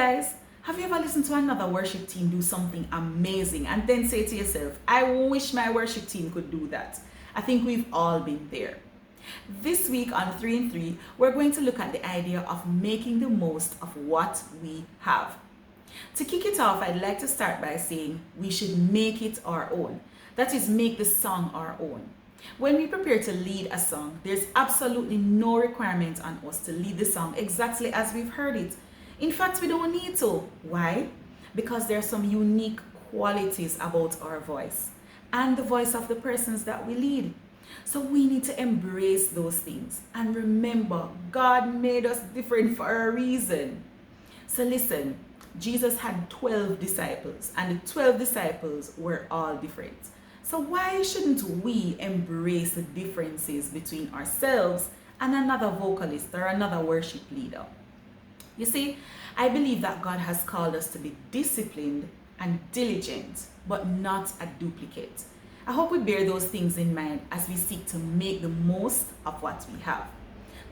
guys, have you ever listened to another worship team do something amazing and then say to yourself, I wish my worship team could do that? I think we've all been there. This week on 3 in 3, we're going to look at the idea of making the most of what we have. To kick it off, I'd like to start by saying we should make it our own. That is, make the song our own. When we prepare to lead a song, there's absolutely no requirement on us to lead the song exactly as we've heard it. In fact, we don't need to. Why? Because there are some unique qualities about our voice and the voice of the persons that we lead. So we need to embrace those things. And remember, God made us different for a reason. So listen, Jesus had 12 disciples, and the 12 disciples were all different. So why shouldn't we embrace the differences between ourselves and another vocalist or another worship leader? You see, I believe that God has called us to be disciplined and diligent, but not a duplicate. I hope we bear those things in mind as we seek to make the most of what we have.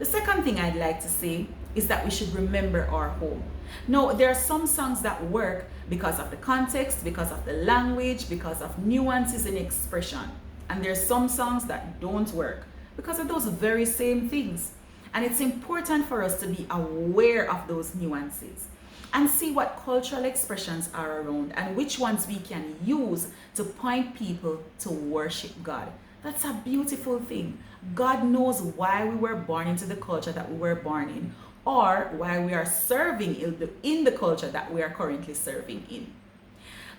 The second thing I'd like to say is that we should remember our home. Now, there are some songs that work because of the context, because of the language, because of nuances in expression. And there are some songs that don't work because of those very same things. And it's important for us to be aware of those nuances and see what cultural expressions are around and which ones we can use to point people to worship God. That's a beautiful thing. God knows why we were born into the culture that we were born in, or why we are serving in the culture that we are currently serving in.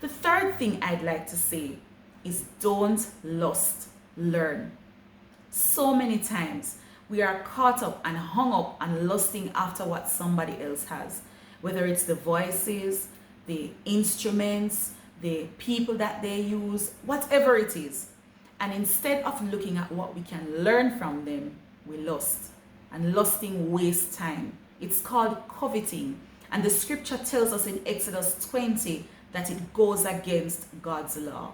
The third thing I'd like to say is don't lust, learn. So many times we are caught up and hung up on lusting after what somebody else has, whether it's the voices, the instruments, the people that they use, whatever it is. And instead of looking at what we can learn from them, we lust. And lusting wastes time. It's called coveting. And the scripture tells us in Exodus 20 that it goes against God's law.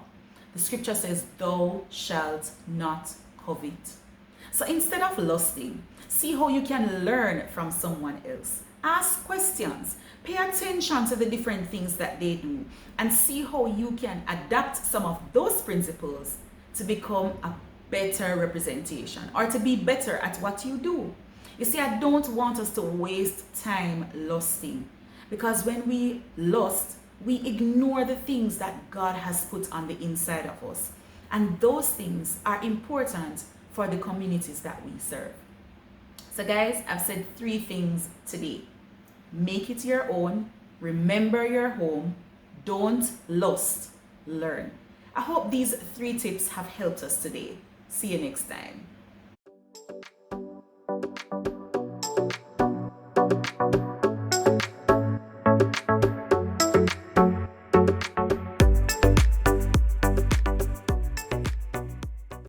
The scripture says, thou shalt not covet. So instead of lusting, see how you can learn from someone else. Ask questions. Pay attention to the different things that they do and see how you can adapt some of those principles to become a better representation or to be better at what you do. You see, I don't want us to waste time lusting, because when we lust, we ignore the things that God has put on the inside of us. And those things are important for the communities that we serve. So guys, I've said 3 things today. Make it your own, remember your home, don't lust, learn. I hope these 3 tips have helped us today. See you next time.